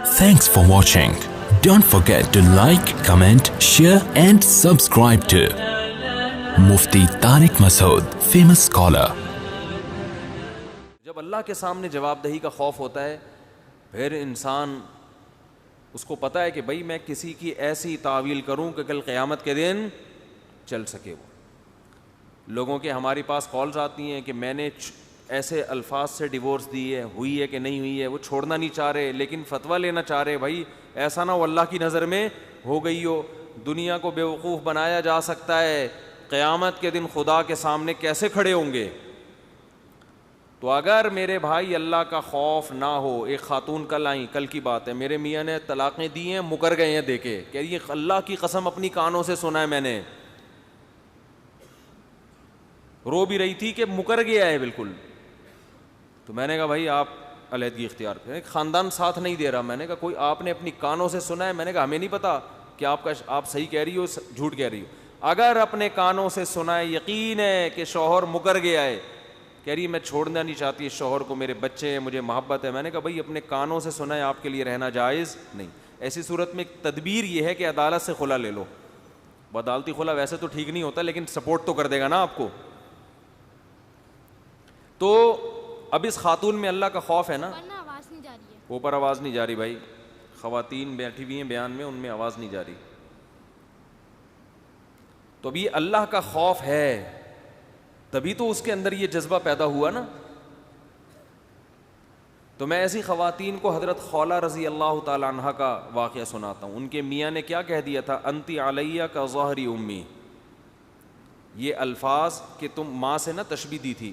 Thanks for watching. Don't forget to like, comment, share and subscribe to Mufti Tariq Masood, famous scholar. جب اللہ کے سامنے جواب دہی کا خوف ہوتا ہے پھر انسان اس کو پتہ ہے کہ بھائی میں کسی کی ایسی تعویل کروں کہ کل قیامت کے دن چل سکے. وہ لوگوں کے ہمارے پاس کالز آتی ہیں کہ میں نے ایسے الفاظ سے ڈیورس دی ہے, ہوئی ہے کہ نہیں ہوئی ہے, وہ چھوڑنا نہیں چاہ رہے لیکن فتویٰ لینا چاہ رہے. بھائی ایسا نہ ہو اللہ کی نظر میں ہو گئی ہو. دنیا کو بیوقوف بنایا جا سکتا ہے, قیامت کے دن خدا کے سامنے کیسے کھڑے ہوں گے. تو اگر میرے بھائی اللہ کا خوف نہ ہو, ایک خاتون کل آئیں, کل کی بات ہے, میرے میاں نے طلاقیں دی ہیں, مکر گئے ہیں دیکھے, کہ یہ اللہ کی قسم اپنی کانوں سے سنا ہے میں نے, رو بھی رہی تھی کہ مکر گیا ہے بالکل. تو میں نے کہا بھائی آپ علیحدگی اختیار کریں, خاندان ساتھ نہیں دے رہا. میں نے کہا کوئی آپ نے اپنی کانوں سے سنا ہے؟ میں نے کہا ہمیں نہیں پتا کہ آپ صحیح کہہ رہی ہو جھوٹ کہہ رہی ہو. اگر اپنے کانوں سے سنا ہے, یقین ہے کہ شوہر مکر گیا ہے, کہہ رہی میں چھوڑنا نہیں چاہتی اس شوہر کو, میرے بچے ہیں, مجھے محبت ہے. میں نے کہا بھائی اپنے کانوں سے سنا ہے آپ کے لیے رہنا جائز نہیں. ایسی صورت میں تدبیر یہ ہے کہ عدالت سے خلا لے لو. عدالتی خلا ویسے تو ٹھیک نہیں ہوتا لیکن سپورٹ تو کر دے گا نا آپ کو. تو اب اس خاتون میں اللہ کا خوف ہے نا, آواز نہیں جا رہی ہے, اوپر آواز نہیں جا رہی. بھائی خواتین بیٹھی ہوئی ہیں بیان میں, ان میں آواز نہیں جا رہی. تو ابھی اللہ کا خوف ہے تبھی تو اس کے اندر یہ جذبہ پیدا ہوا نا. تو میں ایسی خواتین کو حضرت خولہ رضی اللہ تعالی عنہ کا واقعہ سناتا ہوں. ان کے میاں نے کیا کہہ دیا تھا, انتی علیہ کا ظہری امی. یہ الفاظ کہ تم ماں سے نا تشبیہ دی تھی,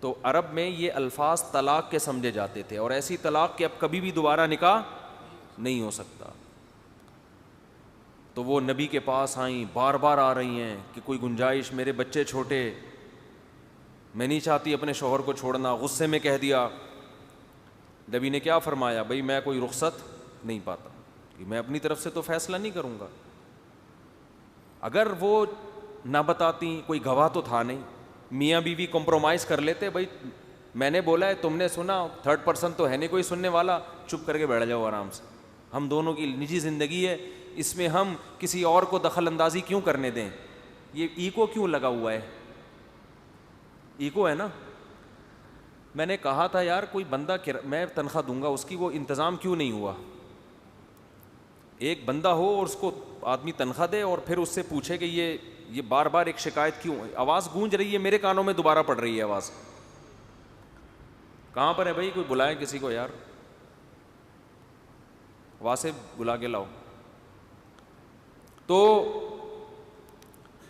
تو عرب میں یہ الفاظ طلاق کے سمجھے جاتے تھے, اور ایسی طلاق کہ اب کبھی بھی دوبارہ نکاح نہیں ہو سکتا. تو وہ نبی کے پاس آئیں, بار بار آ رہی ہیں کہ کوئی گنجائش, میرے بچے چھوٹے, میں نہیں چاہتی اپنے شوہر کو چھوڑنا. غصے میں کہہ دیا. نبی نے کیا فرمایا, بھائی میں کوئی رخصت نہیں پاتا, کہ میں اپنی طرف سے تو فیصلہ نہیں کروں گا. اگر وہ نہ بتاتی, کوئی گواہ تو تھا نہیں, میاں بیوی کمپرومائز کر لیتے, بھائی میں نے بولا ہے تم نے سنا, تھرڈ پرسن تو ہے نہیں کوئی سننے والا, چپ کر کے بیٹھ جاؤ آرام سے, ہم دونوں کی نجی زندگی ہے, اس میں ہم کسی اور کو دخل اندازی کیوں کرنے دیں. یہ ایگو کیوں لگا ہوا ہے, ایگو ہے نا. میں نے کہا تھا یار کوئی بندہ میں تنخواہ دوں گا اس کی, وہ انتظام کیوں نہیں ہوا. ایک بندہ ہو اور اس کو آدمی تنخواہ دے اور پھر اس سے پوچھے کہ یہ بار بار ایک شکایت کیوں, آواز گونج رہی ہے میرے کانوں میں, دوبارہ پڑ رہی ہے آواز. کہاں پر ہے بھائی, کوئی بلائے کسی کو یار, واسف بلا کے لاؤ. تو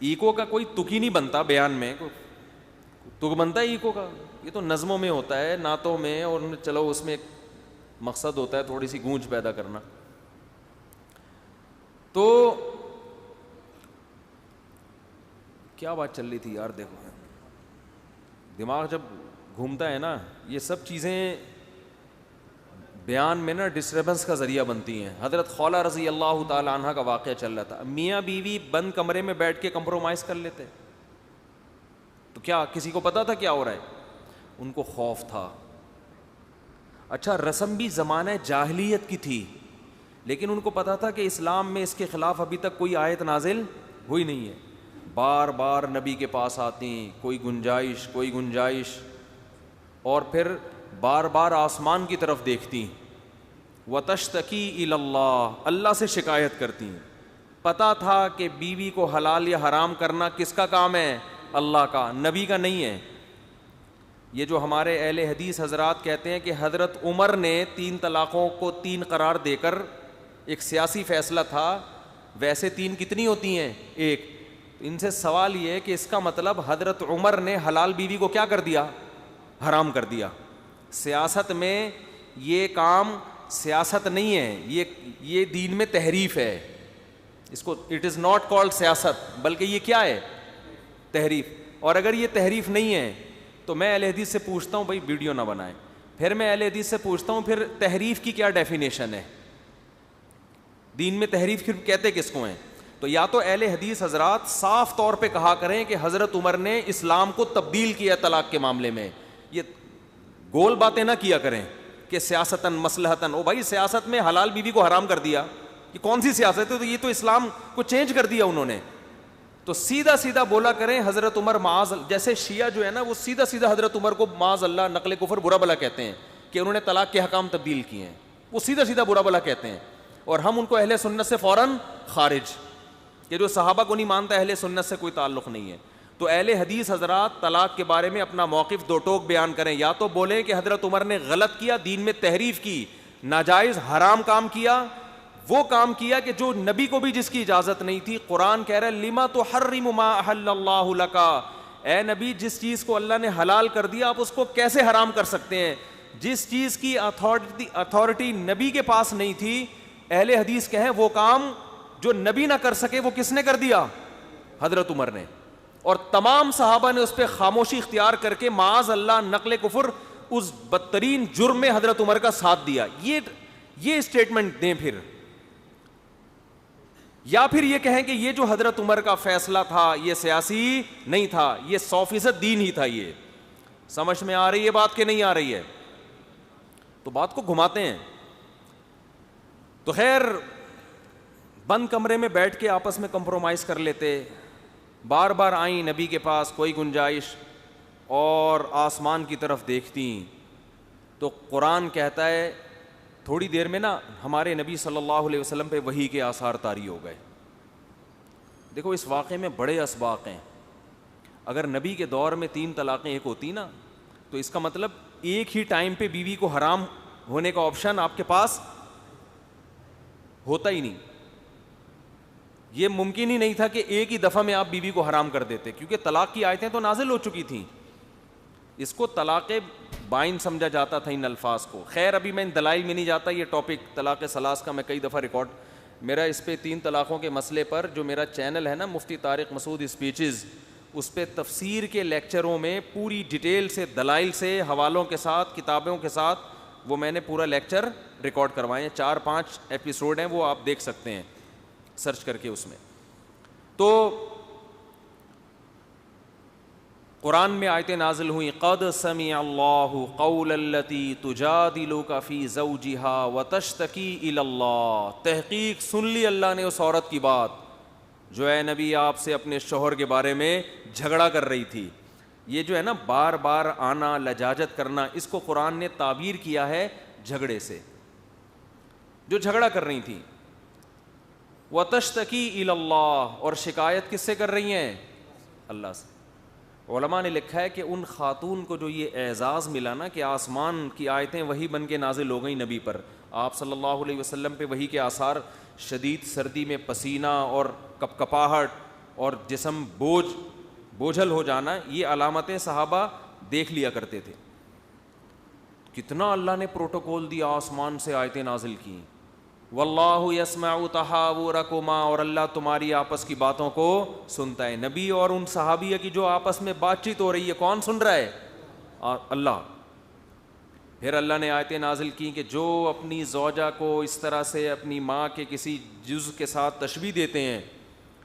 ایکو کا کوئی تک ہی نہیں بنتا بیان میں, تک بنتا ہے ایکو کا, یہ تو نظموں میں ہوتا ہے, نعتوں میں, اور چلو اس میں ایک مقصد ہوتا ہے تھوڑی سی گونج پیدا کرنا. تو کیا بات چل رہی تھی یار, دیکھو دماغ جب گھومتا ہے نا, یہ سب چیزیں بیان میں نا ڈسٹربنس کا ذریعہ بنتی ہیں. حضرت خولہ رضی اللہ تعالی عنہ کا واقعہ چل رہا تھا. میاں بیوی بند کمرے میں بیٹھ کے کمپرومائز کر لیتے, تو کیا کسی کو پتا تھا کیا ہو رہا ہے؟ ان کو خوف تھا. اچھا رسم بھی زمانہ جاہلیت کی تھی, لیکن ان کو پتا تھا کہ اسلام میں اس کے خلاف ابھی تک کوئی آیت نازل ہوئی نہیں ہے. بار بار نبی کے پاس آتی, کوئی گنجائش, اور پھر بار بار آسمان کی طرف دیکھتی, وتشتکی الی اللہ, اللہ سے شکایت کرتی. پتہ تھا کہ بیوی کو حلال یا حرام کرنا کس کا کام ہے, اللہ کا, نبی کا نہیں ہے. یہ جو ہمارے اہل حدیث حضرات کہتے ہیں کہ حضرت عمر نے 3 طلاقوں کو 3 قرار دے کر ایک سیاسی فیصلہ تھا, ویسے 3 کتنی ہوتی ہیں, 1. ان سے سوال یہ ہے کہ اس کا مطلب حضرت عمر نے حلال بیوی کو کیا کر دیا, حرام کر دیا. سیاست میں یہ کام سیاست نہیں ہے, یہ دین میں تحریف ہے. اس کو اٹ از ناٹ کالڈ سیاست, بلکہ یہ کیا ہے, تحریف. اور اگر یہ تحریف نہیں ہے تو میں اہل حدیث سے پوچھتا ہوں بھائی ویڈیو نہ بنائیں. پھر میں اہل حدیث سے پوچھتا ہوں پھر تحریف کی کیا ڈیفینیشن ہے, دین میں تحریف کہتے کس کو ہیں. تو یا تو اہل حدیث حضرات صاف طور پہ کہا کریں کہ حضرت عمر نے اسلام کو تبدیل کیا طلاق کے معاملے میں, یہ گول باتیں نہ کیا کریں کہ سیاستاً مصلحتاً، او بھائی سیاست میں حلال بیوی کو حرام کر دیا، یہ کون سی سیاست ہے؟ تو یہ تو اسلام کو چینج کر دیا انہوں نے. تو سیدھا سیدھا بولا کریں حضرت عمر معاذ، جیسے شیعہ جو ہے نا وہ سیدھا سیدھا حضرت عمر کو معاذ اللہ نقل کفر برا بلا کہتے ہیں کہ انہوں نے طلاق کے حکام تبدیل کیے ہیں، وہ سیدھا سیدھا برا بلا کہتے ہیں. اور ہم ان کو اہل سنت سے فوراً خارج، کہ جو صحابہ کو نہیں مانتا اہل سنت سے کوئی تعلق نہیں ہے. تو اہل حدیث حضرات طلاق کے بارے میں اپنا موقف دو ٹوک بیان کریں، یا تو بولیں کہ حضرت عمر نے غلط کیا، دین میں تحریف کی، ناجائز حرام کام کیا، وہ کام کیا کہ جو نبی کو بھی جس کی اجازت نہیں تھی. قرآن کہہ رہا ہے لما تحرم ما احل اللہ لک، اے نبی جس چیز کو اللہ نے حلال کر دیا آپ اس کو کیسے حرام کر سکتے ہیں؟ جس چیز کی اتھارٹی نبی کے پاس نہیں تھی، اہل حدیث کہیں وہ کام جو نبی نہ کر سکے وہ کس نے کر دیا؟ حضرت عمر نے. اور تمام صحابہ نے اس پہ خاموشی اختیار کر کے معاذ اللہ نقل کفر اس بدترین جرم میں حضرت عمر کا ساتھ دیا. یہ اسٹیٹمنٹ دیں پھر، یا پھر یہ کہیں کہ یہ جو حضرت عمر کا فیصلہ تھا یہ سیاسی نہیں تھا، یہ 100% دین ہی تھا. یہ سمجھ میں آ رہی ہے بات کہ نہیں آ رہی ہے؟ تو بات کو گھماتے ہیں. تو خیر بند کمرے میں بیٹھ کے آپس میں کمپرومائز کر لیتے. بار بار آئیں نبی کے پاس کوئی گنجائش اور آسمان کی طرف دیکھتی. تو قرآن کہتا ہے تھوڑی دیر میں نا ہمارے نبی صلی اللہ علیہ وسلم پہ وحی کے آثار طاری ہو گئے. دیکھو اس واقعے میں بڑے اسباق ہیں. اگر نبی کے دور میں 3 طلاقیں ایک ہوتی نا تو اس کا مطلب ایک ہی ٹائم پہ بیوی کو حرام ہونے کا آپشن آپ کے پاس ہوتا ہی نہیں. یہ ممکن ہی نہیں تھا کہ ایک ہی دفعہ میں آپ بیوی کو حرام کر دیتے، کیونکہ طلاق کی آیتیں تو نازل ہو چکی تھیں. اس کو طلاق بائن سمجھا جاتا تھا ان الفاظ کو. خیر ابھی میں ان دلائل میں نہیں جاتا، یہ ٹاپک طلاق ثلاث کا میں کئی دفعہ ریکارڈ میرا اس پہ 3 طلاقوں کے مسئلے پر جو میرا چینل ہے نا مفتی طارق مسعود اسپیچز، اس پہ تفسیر کے لیکچروں میں پوری ڈیٹیل سے دلائل سے حوالوں کے ساتھ کتابوں کے ساتھ وہ میں نے پورا لیکچر ریکارڈ کروائے ہیں. 4-5 ایپیسوڈ ہیں، وہ آپ دیکھ سکتے ہیں سرچ کر کے اس میں. تو قرآن میں آیتیں نازل ہوئیں قد سمع اللہ قول التی تجادلک فی زوجہا وتشتکی الی اللہ، تحقیق سن لی اللہ نے اس عورت کی بات جو اے نبی آپ سے اپنے شوہر کے بارے میں جھگڑا کر رہی تھی. یہ جو ہے نا بار بار آنا لجاجت کرنا، اس کو قرآن نے تعبیر کیا ہے جھگڑے سے. جو جھگڑا کر رہی تھی وتشتکی الی اللہ، اور شکایت کس سے کر رہی ہیں؟ اللہ سے. علماء نے لکھا ہے کہ ان خاتون کو جو یہ اعزاز ملا نا کہ آسمان کی آیتیں وہی بن کے نازل ہو گئیں نبی پر، آپ صلی اللہ علیہ وسلم پہ وہی کے آثار، شدید سردی میں پسینہ اور کپکپاہٹ اور جسم بوجھل ہو جانا، یہ علامتیں صحابہ دیکھ لیا کرتے تھے. کتنا اللہ نے پروٹوکول دیا، آسمان سے آیتیں نازل کی. واللہ یسمع تحاورکما، اور اللہ تمہاری آپس کی باتوں کو سنتا ہے. نبی اور ان صحابیہ کی جو آپس میں بات چیت ہو رہی ہے کون سن رہا ہے؟ اللہ. پھر اللہ نے آیتیں نازل کی کہ جو اپنی زوجہ کو اس طرح سے اپنی ماں کے کسی جز کے ساتھ تشبیہ دیتے ہیں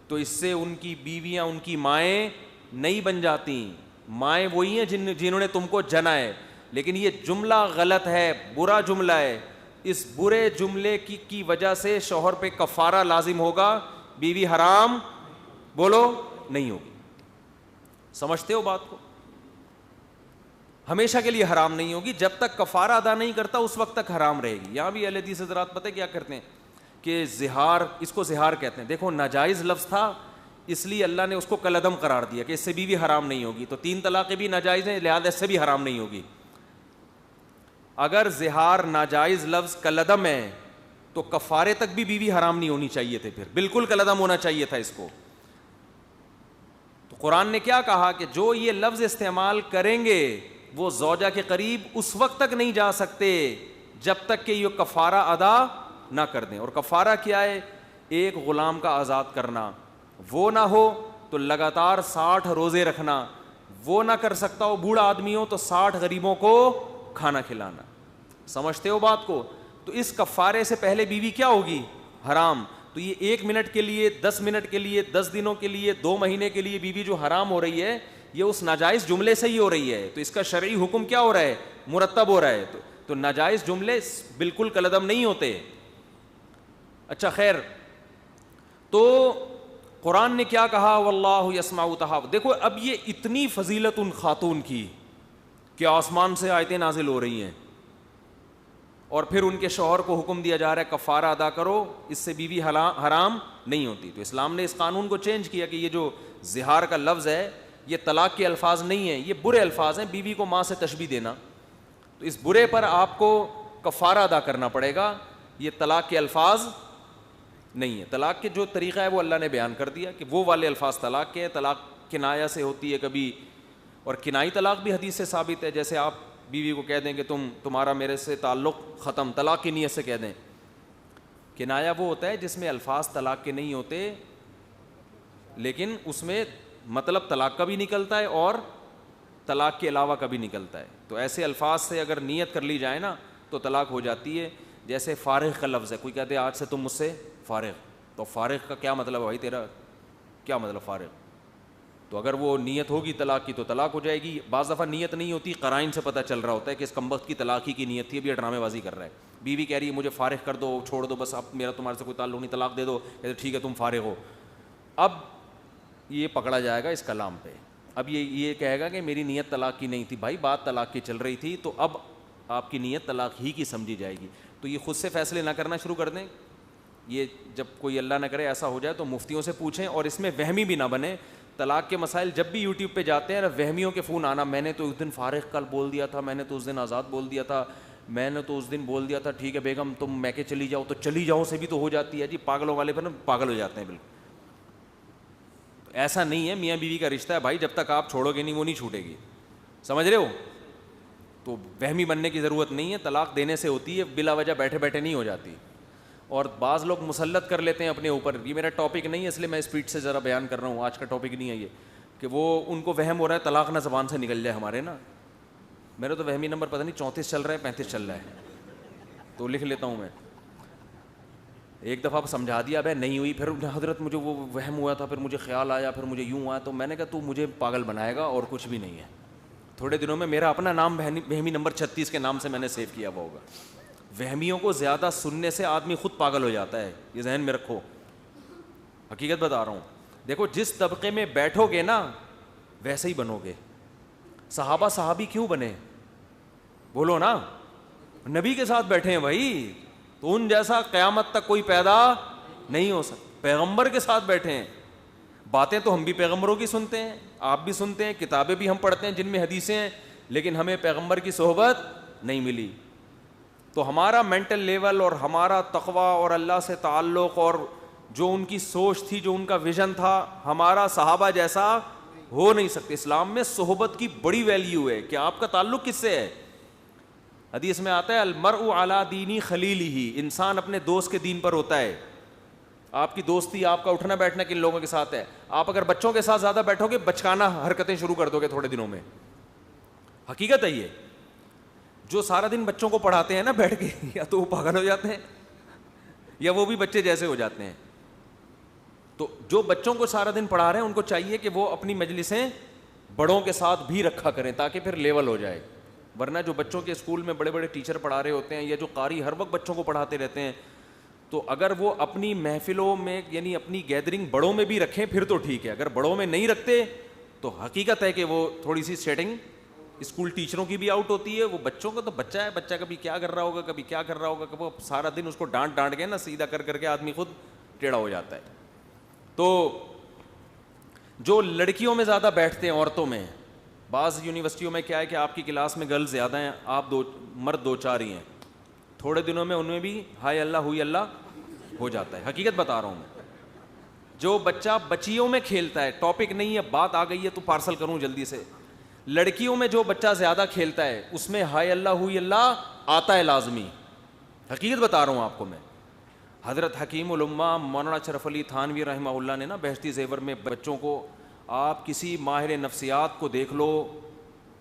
تو اس سے ان کی بیویاں ان کی مائیں نہیں بن جاتی. مائیں وہی ہیں جنہوں نے تم کو جنا ہے. لیکن یہ جملہ غلط ہے، برا جملہ ہے. اس برے جملے کی وجہ سے شوہر پہ کفارہ لازم ہوگا، بیوی حرام بولو نہیں ہوگی. سمجھتے ہو بات کو؟ ہمیشہ کے لیے حرام نہیں ہوگی، جب تک کفارہ ادا نہیں کرتا اس وقت تک حرام رہے گی. یہاں بھی اہل حدیث حضرات پتہ کیا کرتے ہیں کہ زہار، اس کو زہار کہتے ہیں. دیکھو ناجائز لفظ تھا اس لیے اللہ نے اس کو کالعدم قرار دیا کہ اس سے بیوی حرام نہیں ہوگی. تو 3 طلاقیں بھی ناجائز ہیں، لہذا اس سے بھی حرام نہیں ہوگی. اگر زہار ناجائز لفظ کالعدم ہے تو کفارے تک بھی بیوی حرام نہیں ہونی چاہیے تھے، پھر بالکل کالعدم ہونا چاہیے تھا اس کو. تو قرآن نے کیا کہا کہ جو یہ لفظ استعمال کریں گے وہ زوجہ کے قریب اس وقت تک نہیں جا سکتے جب تک کہ یہ کفارہ ادا نہ کر دیں. اور کفارہ کیا ہے؟ ایک غلام کا آزاد کرنا. وہ نہ ہو تو لگاتار 60 روزے رکھنا. وہ نہ کر سکتا ہو بوڑھا آدمی ہو تو 60 غریبوں کو کھانا کھلانا. سمجھتے ہو بات کو؟ تو اس کفارے سے پہلے بیوی کیا ہوگی؟ حرام. تو یہ 1 منٹ کے لیے، 10 منٹ کے لیے، 10 دنوں کے لیے، 2 مہینے کے لیے بیوی جو حرام ہو رہی ہے یہ اس ناجائز جملے سے ہی ہو رہی ہے. تو اس کا شرعی حکم کیا ہو رہا ہے؟ مرتب ہو رہا ہے. تو ناجائز جملے بالکل کالعدم نہیں ہوتے. اچھا خیر, تو قرآن نے کیا کہا, واللہ یسمع تحاور. دیکھو اب یہ اتنی فضیلت ان خاتون کی کہ آسمان سے آیتیں نازل ہو رہی ہیں اور پھر ان کے شوہر کو حکم دیا جا رہا ہے کفارہ ادا کرو, اس سے بیوی حرام نہیں ہوتی. تو اسلام نے اس قانون کو چینج کیا کہ یہ جو زہار کا لفظ ہے یہ طلاق کے الفاظ نہیں ہیں, یہ برے الفاظ ہیں. بیوی کو ماں سے تشبیہ دینا, تو اس برے پر آپ کو کفارہ ادا کرنا پڑے گا. یہ طلاق کے الفاظ نہیں ہے. طلاق کے جو طریقہ ہے وہ اللہ نے بیان کر دیا کہ وہ والے الفاظ طلاق کے ہیں. طلاق کنایہ سے ہوتی ہے کبھی, اور کنائی طلاق بھی حدیث سے ثابت ہے. جیسے آپ بیوی کو کہہ دیں کہ تمہارا میرے سے تعلق ختم, طلاق کی نیت سے کہہ دیں. کنایا وہ ہوتا ہے جس میں الفاظ طلاق کے نہیں ہوتے لیکن اس میں مطلب طلاق کا بھی نکلتا ہے اور طلاق کے علاوہ کا بھی نکلتا ہے. تو ایسے الفاظ سے اگر نیت کر لی جائے نا تو طلاق ہو جاتی ہے. جیسے فارغ کا لفظ ہے, کوئی کہتے ہیں آج سے تم مجھ سے فارغ, تو فارغ کا کیا مطلب ہے بھائی, تیرا کیا مطلب فارغ؟ تو اگر وہ نیت ہوگی طلاق کی تو طلاق ہو جائے گی. بعض دفعہ نیت نہیں ہوتی, قرائن سے پتہ چل رہا ہوتا ہے کہ اس کمبخت کی طلاق ہی کی نیت تھی, اب یہ ڈرامے بازی کر رہا ہے. بیوی کہہ رہی ہے مجھے فارغ کر دو, چھوڑ دو, بس اب میرا تمہارے سے کوئی تعلق نہیں, طلاق دے دو. کہتے ٹھیک ہے تم فارغ ہو. اب یہ پکڑا جائے گا اس کلام پہ. اب یہ کہے گا کہ میری نیت طلاق کی نہیں تھی. بھائی بات طلاق کی چل رہی تھی تو اب آپ کی نیت طلاق ہی کی سمجھی جائے گی. تو یہ خود سے فیصلے نہ کرنا شروع کر دیں. یہ جب کوئی اللہ نہ کرے ایسا ہو جائے تو مفتیوں سے پوچھیں, اور اس میں وہمی بھی نہ بنے. طلاق کے مسائل جب بھی یوٹیوب پہ جاتے ہیں وہمیوں کے فون آنا, میں نے تو اس دن فارغ کل بول دیا تھا, میں نے تو اس دن آزاد بول دیا تھا, میں نے تو اس دن بول دیا تھا ٹھیک ہے بیگم تم میکے چلی جاؤ, تو چلی جاؤ سے بھی تو ہو جاتی ہے جی. پاگلوں والے پر نا پاگل ہو جاتے ہیں بالکل. ایسا نہیں ہے, میاں بیوی کا رشتہ ہے بھائی, جب تک آپ چھوڑو گے نہیں وہ نہیں چھوٹے گی, سمجھ رہے ہو. تو وہمی بننے کی ضرورت نہیں ہے. طلاق دینے سے ہوتی ہے, بلا وجہ بیٹھے بیٹھے نہیں ہو جاتی. اور بعض لوگ مسلط کر لیتے ہیں اپنے اوپر. یہ میرا ٹاپک نہیں ہے اس لیے میں اسپیڈ سے ذرا بیان کر رہا ہوں, آج کا ٹاپک نہیں ہے یہ, کہ وہ ان کو وہم ہو رہا ہے طلاق نہ زبان سے نکل جائے ہمارے نا. میرا تو وہمی نمبر پتہ نہیں 34 چل رہا ہے 35 چل رہا ہے, تو لکھ لیتا ہوں میں. ایک دفعہ سمجھا دیا بھائی نہیں ہوئی, پھر حضرت مجھے وہ وہم ہوا تھا, پھر مجھے خیال آیا, پھر مجھے یوں آیا, تو میں نے کہا تو مجھے پاگل بنائے گا اور کچھ بھی نہیں ہے. تھوڑے دنوں میں میرا اپنا نام وہمی نمبر 36 کے نام سے میں نے سیو کیا ہوا ہوگا. وہمیوں کو زیادہ سننے سے آدمی خود پاگل ہو جاتا ہے, یہ ذہن میں رکھو, حقیقت بتا رہا ہوں. دیکھو جس طبقے میں بیٹھو گے نا ویسے ہی بنو گے. صحابہ صحابی کیوں بنے بولو نا, نبی کے ساتھ بیٹھے ہیں بھائی, تو ان جیسا قیامت تک کوئی پیدا نہیں ہو سکتا. پیغمبر کے ساتھ بیٹھے ہیں. باتیں تو ہم بھی پیغمبروں کی سنتے ہیں, آپ بھی سنتے ہیں, کتابیں بھی ہم پڑھتے ہیں جن میں حدیثیں ہیں, لیکن ہمیں پیغمبر کی صحبت نہیں ملی. تو ہمارا مینٹل لیول اور ہمارا تقوی اور اللہ سے تعلق اور جو ان کی سوچ تھی, جو ان کا ویژن تھا, ہمارا صحابہ جیسا ہو نہیں سکتے. اسلام میں صحبت کی بڑی ویلیو ہے کہ آپ کا تعلق کس سے ہے. حدیث میں آتا ہے المرء علی دین خلیلہ, انسان اپنے دوست کے دین پر ہوتا ہے. آپ کی دوستی, آپ کا اٹھنا بیٹھنا کن لوگوں کے ساتھ ہے. آپ اگر بچوں کے ساتھ زیادہ بیٹھو گے بچکانہ حرکتیں شروع کر دو گے تھوڑے دنوں میں, حقیقت ہے یہ. جو سارا دن بچوں کو پڑھاتے ہیں نا بیٹھ کے, یا تو وہ پاگل ہو جاتے ہیں یا وہ بھی بچے جیسے ہو جاتے ہیں. تو جو بچوں کو سارا دن پڑھا رہے ہیں ان کو چاہیے کہ وہ اپنی مجلسیں بڑوں کے ساتھ بھی رکھا کریں تاکہ پھر لیول ہو جائے. ورنہ جو بچوں کے اسکول میں بڑے بڑے ٹیچر پڑھا رہے ہوتے ہیں یا جو قاری ہر وقت بچوں کو پڑھاتے رہتے ہیں, تو اگر وہ اپنی محفلوں میں یعنی اپنی گیدرنگ بڑوں میں بھی رکھیں پھر تو ٹھیک ہے. اگر بڑوں میں نہیں رکھتے تو حقیقت ہے کہ وہ تھوڑی سی سیٹنگ اسکول ٹیچروں کی بھی آؤٹ ہوتی ہے. وہ بچوں کا تو بچہ ہے, بچہ کبھی کیا کر رہا ہوگا, کبھی کیا کر رہا ہوگا, کہ وہ سارا دن اس کو ڈانٹ کے نا سیدھا کر کے آدمی خود ٹیڑھا ہو جاتا ہے. تو جو لڑکیوں میں زیادہ بیٹھتے ہیں عورتوں میں, بعض یونیورسٹیوں میں کیا ہے کہ آپ کی کلاس میں گرلز زیادہ ہیں, آپ مرد 2-4 ہی ہیں, تھوڑے دنوں میں ان میں بھی ہائے اللہ ہوئی اللہ ہو جاتا ہے. حقیقت بتا رہا ہوں میں. جو بچہ بچیوں میں کھیلتا ہے, ٹاپک نہیں ہے, بات آ گئی ہے تو پارسل کروں جلدی سے. لڑکیوں میں جو بچہ زیادہ کھیلتا ہے اس میں ہائے اللہ ہوئی اللہ آتا ہے لازمی. حقیقت بتا رہا ہوں آپ کو میں. حضرت حکیم الامہ مولانا اشرف علی تھانوی رحمہ اللہ نے نا بہشتی زیور میں بچوں کو, آپ کسی ماہر نفسیات کو دیکھ لو,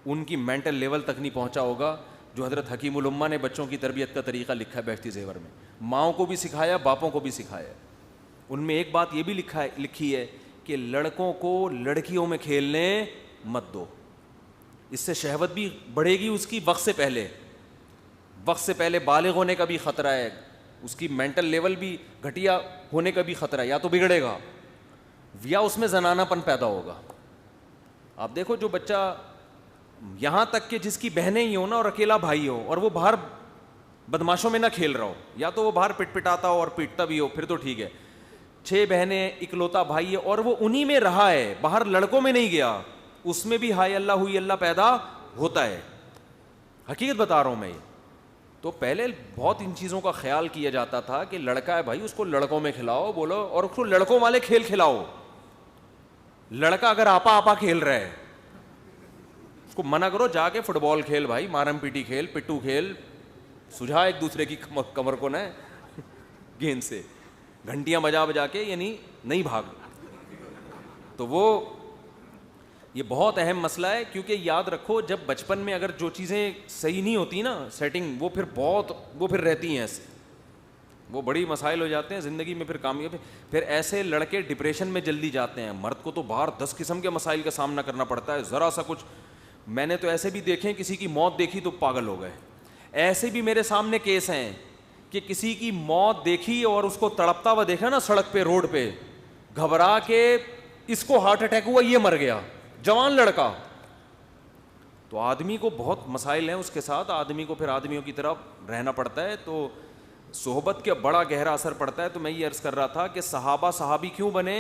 ان کی مینٹل لیول تک نہیں پہنچا ہوگا جو حضرت حکیم الامہ نے بچوں کی تربیت کا طریقہ لکھا ہے بہشتی زیور میں. ماؤں کو بھی سکھایا, باپوں کو بھی سکھایا. ان میں ایک بات یہ بھی لکھی ہے کہ لڑکوں کو لڑکیوں میں کھیلنے مت دو, اس سے شہوت بھی بڑھے گی اس کی وقت سے پہلے. وقت سے پہلے بالغ ہونے کا بھی خطرہ ہے, اس کی مینٹل لیول بھی گھٹیا ہونے کا بھی خطرہ ہے, یا تو بگڑے گا یا اس میں زنانہ پن پیدا ہوگا. آپ دیکھو جو بچہ یہاں تک کہ جس کی بہنیں ہی ہوں نا اور اکیلا بھائی ہو اور وہ باہر بدماشوں میں نہ کھیل رہا ہو, یا تو وہ باہر پٹ پٹاتا ہو اور پیٹتا بھی ہو, پھر تو ٹھیک ہے. 6 بہنیں, اکلوتا بھائی ہے اور وہ انہی میں رہا ہے, باہر لڑکوں میں نہیں گیا, اس میں بھی ہائے اللہ ہوئی اللہ پیدا ہوتا ہے. حقیقت بتا رہا ہوں میں یہ. تو پہلے بہت ان چیزوں کا خیال کیا جاتا تھا کہ لڑکا ہے بھائی اس کو لڑکوں میں کھلاؤ بولو, اور اس کو لڑکوں والے کھیل کھلاؤ. لڑکا اگر آپا کھیل رہا ہے اس کو منع کرو, جا کے فٹ بال کھیل بھائی, مارم پیٹی کھیل, پٹو کھیل, سجھا ایک دوسرے کی کمر کو نہ گیند سے, گھنٹیاں بجا بجا کے, یعنی نہیں بھاگ. تو وہ یہ بہت اہم مسئلہ ہے, کیونکہ یاد رکھو جب بچپن میں اگر جو چیزیں صحیح نہیں ہوتی نا سیٹنگ, وہ پھر رہتی ہیں, وہ بڑی مسائل ہو جاتے ہیں زندگی میں. پھر کامیاب پھر ایسے لڑکے ڈپریشن میں جلدی جاتے ہیں. مرد کو تو باہر 10 قسم کے مسائل کا سامنا کرنا پڑتا ہے, ذرا سا کچھ. میں نے تو ایسے بھی دیکھے, کسی کی موت دیکھی تو پاگل ہو گئے. ایسے بھی میرے سامنے کیس ہیں کہ کسی کی موت دیکھی اور اس کو تڑپتا ہوا دیکھا نا سڑک پہ, روڈ پہ, گھبرا کے اس کو ہارٹ اٹیک ہوا, یہ مر گیا, جوان لڑکا. تو آدمی کو بہت مسائل ہیں اس کے ساتھ, آدمی کو پھر آدمیوں کی طرف رہنا پڑتا ہے. تو صحبت کے بڑا گہرا اثر پڑتا ہے. تو میں یہ عرض کر رہا تھا کہ صحابی کیوں بنے,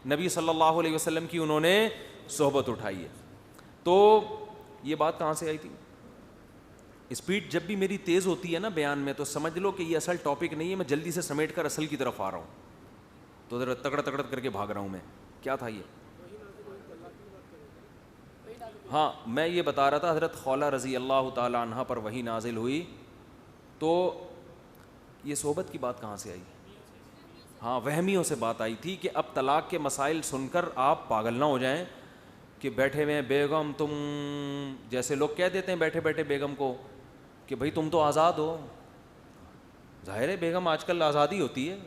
نبی صلی اللہ علیہ وسلم کی انہوں نے صحبت اٹھائی ہے. تو یہ بات کہاں سے آئی تھی؟ اسپیڈ جب بھی میری تیز ہوتی ہے نا بیان میں تو سمجھ لو کہ یہ اصل ٹاپک نہیں ہے, میں جلدی سے سمیٹ کر اصل کی طرف آ رہا ہوں. تو ذرا تکڑ کر کے بھاگ رہا ہوں میں. کیا تھا یہ؟ ہاں میں یہ بتا رہا تھا حضرت خولہ رضی اللہ تعالی عنہ پر وحی نازل ہوئی. تو یہ صحبت کی بات کہاں سے آئی؟ ہاں وہمیوں سے بات آئی تھی کہ اب طلاق کے مسائل سن کر آپ پاگل نہ ہو جائیں کہ بیٹھے ہوئے ہیں بیگم تم, جیسے لوگ کہہ دیتے ہیں بیٹھے بیٹھے بیگم کو کہ بھائی تم تو آزاد ہو. ظاہر ہے بیگم آج کل آزادی ہوتی ہے,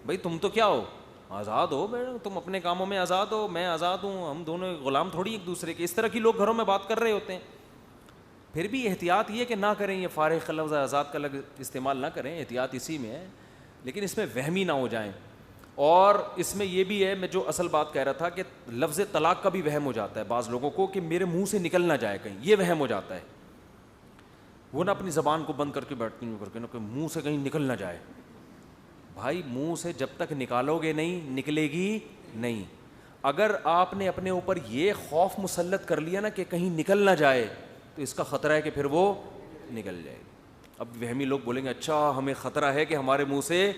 بھائی تم تو کیا ہو, آزاد ہو, تم اپنے کاموں میں آزاد ہو, میں آزاد ہوں, ہم دونوں غلام تھوڑی ایک دوسرے کے. اس طرح کی لوگ گھروں میں بات کر رہے ہوتے ہیں. پھر بھی احتیاط یہ کہ نہ کریں, یہ فارغ لفظ آزاد کا استعمال نہ کریں, احتیاط اسی میں ہے, لیکن اس میں وہمی نہ ہو جائیں. اور اس میں یہ بھی ہے, میں جو اصل بات کہہ رہا تھا کہ لفظ طلاق کا بھی وہم ہو جاتا ہے بعض لوگوں کو کہ میرے منہ سے نکل نہ جائے کہیں, یہ وہم ہو جاتا ہے. وہ نہ اپنی زبان کو بند کر کے بیٹھتی ہیں کر کے نا کہ منہ سے کہیں نکل نہ جائے. بھائی منہ سے جب تک نکالو گے نہیں نکلے گی نہیں. اگر آپ نے اپنے اوپر یہ خوف مسلط کر لیا نا کہ کہیں نکل نہ جائے تو اس کا خطرہ ہے کہ پھر وہ نکل جائے گی. اب وہمی لوگ بولیں گے اچھا ہمیں خطرہ ہے کہ ہمارے منہ سے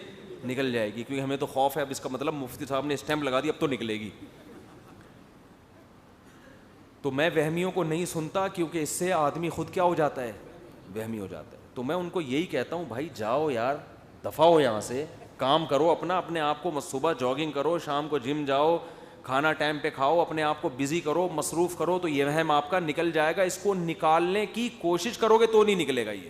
نکل جائے گی کیونکہ ہمیں تو خوف ہے, اب اس کا مطلب مفتی صاحب نے اسٹیمپ لگا دی اب تو نکلے گی. تو میں وہمیوں کو نہیں سنتا کیونکہ اس سے آدمی خود کیا ہو جاتا ہے, وہمی ہو جاتا ہے. تو میں ان کو یہی کہتا ہوں بھائی جاؤ یار, دفع ہو یہاں سے, کام کرو اپنا, اپنے آپ کو صبح جاگنگ کرو, شام کو جم جاؤ, کھانا ٹائم پہ کھاؤ, اپنے آپ کو بزی کرو, مصروف کرو, تو یہ وہم آپ کا نکل جائے گا. اس کو نکالنے کی کوشش کرو گے تو نہیں نکلے گا یہ.